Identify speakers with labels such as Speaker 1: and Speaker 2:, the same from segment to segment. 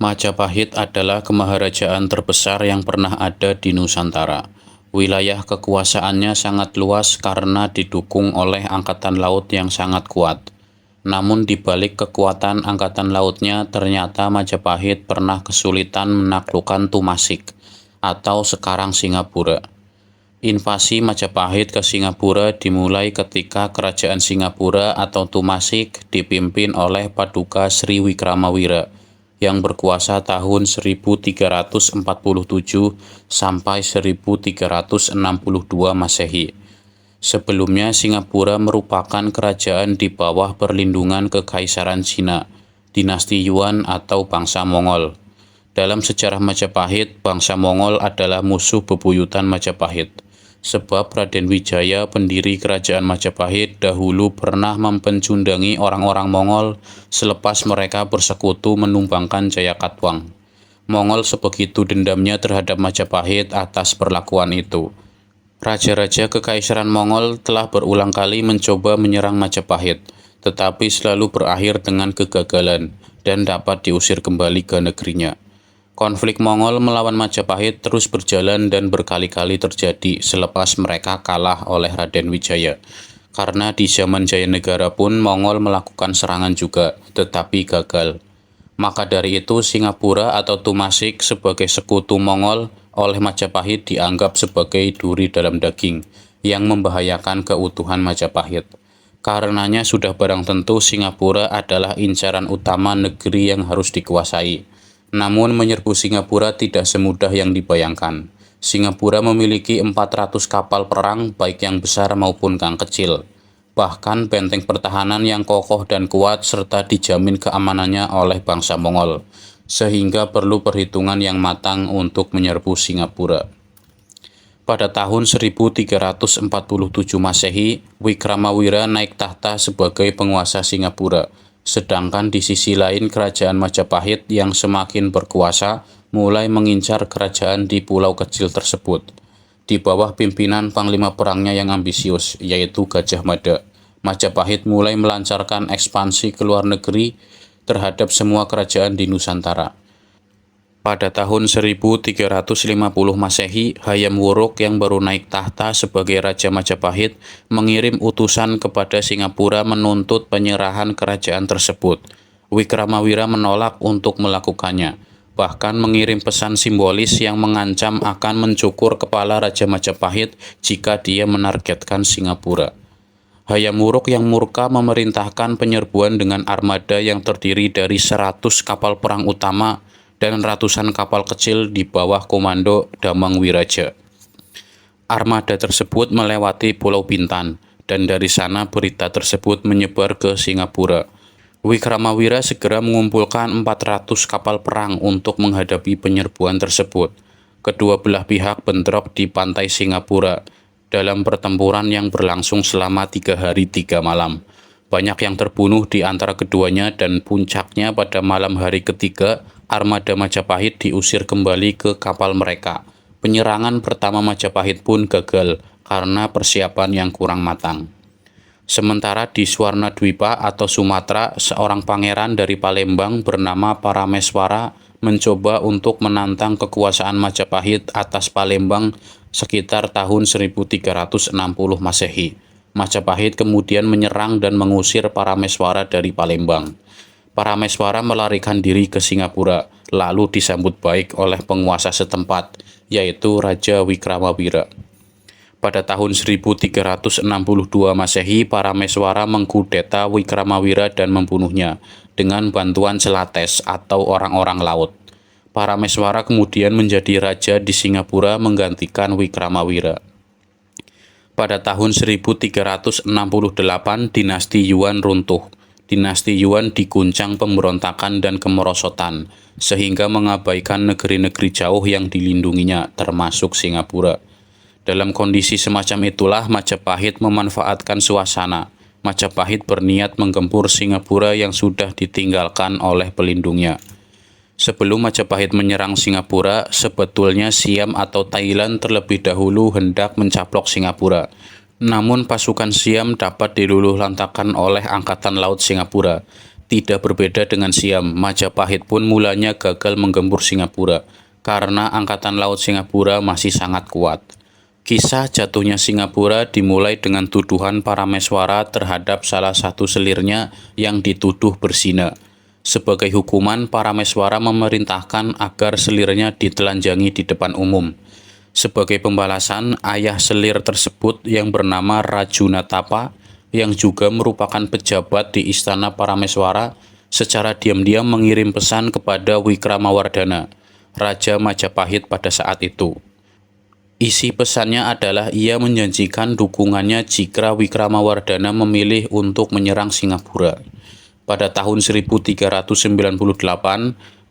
Speaker 1: Majapahit adalah kemaharajaan terbesar yang pernah ada di Nusantara. Wilayah kekuasaannya sangat luas karena didukung oleh angkatan laut yang sangat kuat. Namun di balik kekuatan angkatan lautnya, ternyata Majapahit pernah kesulitan menaklukkan Tumasik atau sekarang Singapura. Invasi Majapahit ke Singapura dimulai ketika Kerajaan Singapura atau Tumasik dipimpin oleh Paduka Sri Wikramawira yang berkuasa tahun 1347 sampai 1362 Masehi. Sebelumnya Singapura merupakan kerajaan di bawah perlindungan Kekaisaran Cina, dinasti Yuan atau bangsa Mongol. Dalam sejarah Majapahit, bangsa Mongol adalah musuh bebuyutan Majapahit. Sebab Raden Wijaya, pendiri kerajaan Majapahit, dahulu pernah mempencundangi orang-orang Mongol selepas mereka bersekutu menumbangkan Jayakatwang. Mongol sebegitu dendamnya terhadap Majapahit atas perlakuan itu. Raja-raja Kekaisaran Mongol telah berulang kali mencoba menyerang Majapahit, tetapi selalu berakhir dengan kegagalan dan dapat diusir kembali ke negerinya. Konflik Mongol melawan Majapahit terus berjalan dan berkali-kali terjadi selepas mereka kalah oleh Raden Wijaya. Karena di zaman Jayanegara pun Mongol melakukan serangan juga, tetapi gagal. Maka dari itu Singapura atau Tumasik sebagai sekutu Mongol oleh Majapahit dianggap sebagai duri dalam daging yang membahayakan keutuhan Majapahit. Karenanya sudah barang tentu Singapura adalah incaran utama negeri yang harus dikuasai. Namun menyerbu Singapura tidak semudah yang dibayangkan. Singapura memiliki 400 kapal perang baik yang besar maupun yang kecil. Bahkan benteng pertahanan yang kokoh dan kuat serta dijamin keamanannya oleh bangsa Mongol. Sehingga perlu perhitungan yang matang untuk menyerbu Singapura. Pada tahun 1347 Masehi, Wikramawira naik tahta sebagai penguasa Singapura. Sedangkan di sisi lain kerajaan Majapahit yang semakin berkuasa mulai mengincar kerajaan di pulau kecil tersebut. Di bawah pimpinan panglima perangnya yang ambisius, yaitu Gajah Mada, Majapahit mulai melancarkan ekspansi ke luar negeri terhadap semua kerajaan di Nusantara. Pada tahun 1350 Masehi, Hayam Wuruk yang baru naik tahta sebagai Raja Majapahit mengirim utusan kepada Singapura menuntut penyerahan kerajaan tersebut. Wikramawira menolak untuk melakukannya, bahkan mengirim pesan simbolis yang mengancam akan mencukur kepala Raja Majapahit jika dia menargetkan Singapura. Hayam Wuruk yang murka memerintahkan penyerbuan dengan armada yang terdiri dari 100 kapal perang utama dan ratusan kapal kecil di bawah komando Damang Wiraja. Armada tersebut melewati Pulau Bintan, dan dari sana berita tersebut menyebar ke Singapura. Wikramawira segera mengumpulkan 400 kapal perang untuk menghadapi penyerbuan tersebut. Kedua belah pihak bentrok di pantai Singapura dalam pertempuran yang berlangsung selama 3 hari 3 malam. Banyak yang terbunuh di antara keduanya dan puncaknya pada malam hari ketiga, armada Majapahit diusir kembali ke kapal mereka. Penyerangan pertama Majapahit pun gagal karena persiapan yang kurang matang. Sementara di Swarnadwipa atau Sumatera, seorang pangeran dari Palembang bernama Parameswara mencoba untuk menantang kekuasaan Majapahit atas Palembang sekitar tahun 1360 Masehi. Majapahit kemudian menyerang dan mengusir Parameswara dari Palembang. Parameswara melarikan diri ke Singapura, lalu disambut baik oleh penguasa setempat, yaitu Raja Wikramawira. Pada tahun 1362 Masehi, Parameswara mengkudeta Wikramawira dan membunuhnya dengan bantuan Celates atau orang-orang laut. Parameswara kemudian menjadi raja di Singapura menggantikan Wikramawira. Pada tahun 1368, dinasti Yuan runtuh. Dinasti Yuan diguncang pemberontakan dan kemerosotan, sehingga mengabaikan negeri-negeri jauh yang dilindunginya, termasuk Singapura. Dalam kondisi semacam itulah Majapahit memanfaatkan suasana. Majapahit berniat menggempur Singapura yang sudah ditinggalkan oleh pelindungnya. Sebelum Majapahit menyerang Singapura, sebetulnya Siam atau Thailand terlebih dahulu hendak mencaplok Singapura. Namun pasukan Siam dapat diluluhlantakkan oleh Angkatan Laut Singapura. Tidak berbeda dengan Siam, Majapahit pun mulanya gagal menggempur Singapura karena Angkatan Laut Singapura masih sangat kuat. Kisah jatuhnya Singapura dimulai dengan tuduhan Parameswara terhadap salah satu selirnya yang dituduh berzina. Sebagai hukuman, Parameswara memerintahkan agar selirnya ditelanjangi di depan umum. Sebagai pembalasan, ayah selir tersebut yang bernama Rajunatapa, yang juga merupakan pejabat di istana Parameswara, secara diam-diam mengirim pesan kepada Wikramawardhana, Raja Majapahit pada saat itu. Isi pesannya adalah ia menjanjikan dukungannya jika Wikramawardhana memilih untuk menyerang Singapura. Pada tahun 1398,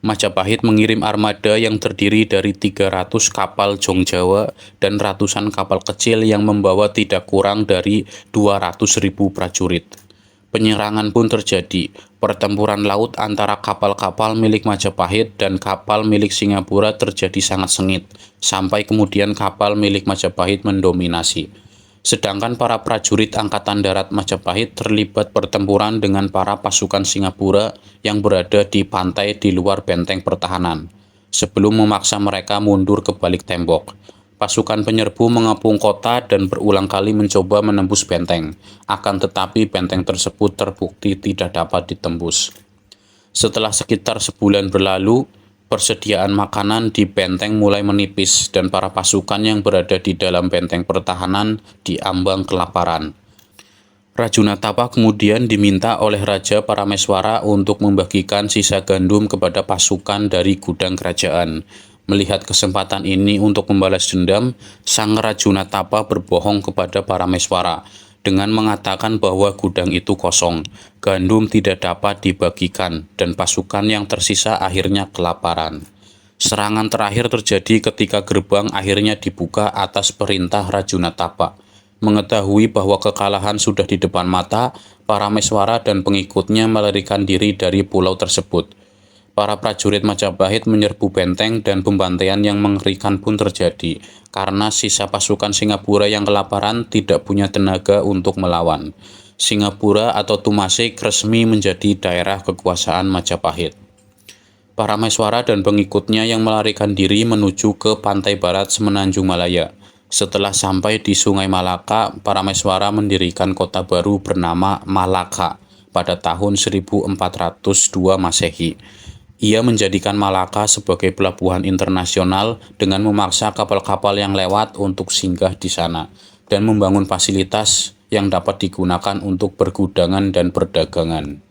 Speaker 1: Majapahit mengirim armada yang terdiri dari 300 kapal Jongjawa dan ratusan kapal kecil yang membawa tidak kurang dari 200.000 prajurit. Penyerangan pun terjadi. Pertempuran laut antara kapal-kapal milik Majapahit dan kapal milik Singapura terjadi sangat sengit, sampai kemudian kapal milik Majapahit mendominasi. Sedangkan para prajurit Angkatan Darat Majapahit terlibat pertempuran dengan para pasukan Singapura yang berada di pantai di luar benteng pertahanan, sebelum memaksa mereka mundur ke balik tembok. Pasukan penyerbu mengepung kota dan berulang kali mencoba menembus benteng, akan tetapi benteng tersebut terbukti tidak dapat ditembus. Setelah sekitar sebulan berlalu, persediaan makanan di benteng mulai menipis dan para pasukan yang berada di dalam benteng pertahanan diambang kelaparan. Rajunatapa kemudian diminta oleh Raja Parameswara untuk membagikan sisa gandum kepada pasukan dari gudang kerajaan. Melihat kesempatan ini untuk membalas dendam, Sang Rajunatapa berbohong kepada Parameswara dengan mengatakan bahwa gudang itu kosong, gandum tidak dapat dibagikan, dan pasukan yang tersisa akhirnya kelaparan. Serangan terakhir terjadi ketika gerbang akhirnya dibuka atas perintah Rajunatapa. Mengetahui bahwa kekalahan sudah di depan mata, Parameswara dan pengikutnya melarikan diri dari pulau tersebut. Para prajurit Majapahit menyerbu benteng dan pembantaian yang mengerikan pun terjadi, karena sisa pasukan Singapura yang kelaparan tidak punya tenaga untuk melawan. Singapura atau Tumasik resmi menjadi daerah kekuasaan Majapahit. Parameswara dan pengikutnya yang melarikan diri menuju ke pantai barat Semenanjung Malaya. Setelah sampai di Sungai Malaka, Parameswara mendirikan kota baru bernama Malaka pada tahun 1402 Masehi. Ia menjadikan Malaka sebagai pelabuhan internasional dengan memaksa kapal-kapal yang lewat untuk singgah di sana dan membangun fasilitas yang dapat digunakan untuk pergudangan dan perdagangan.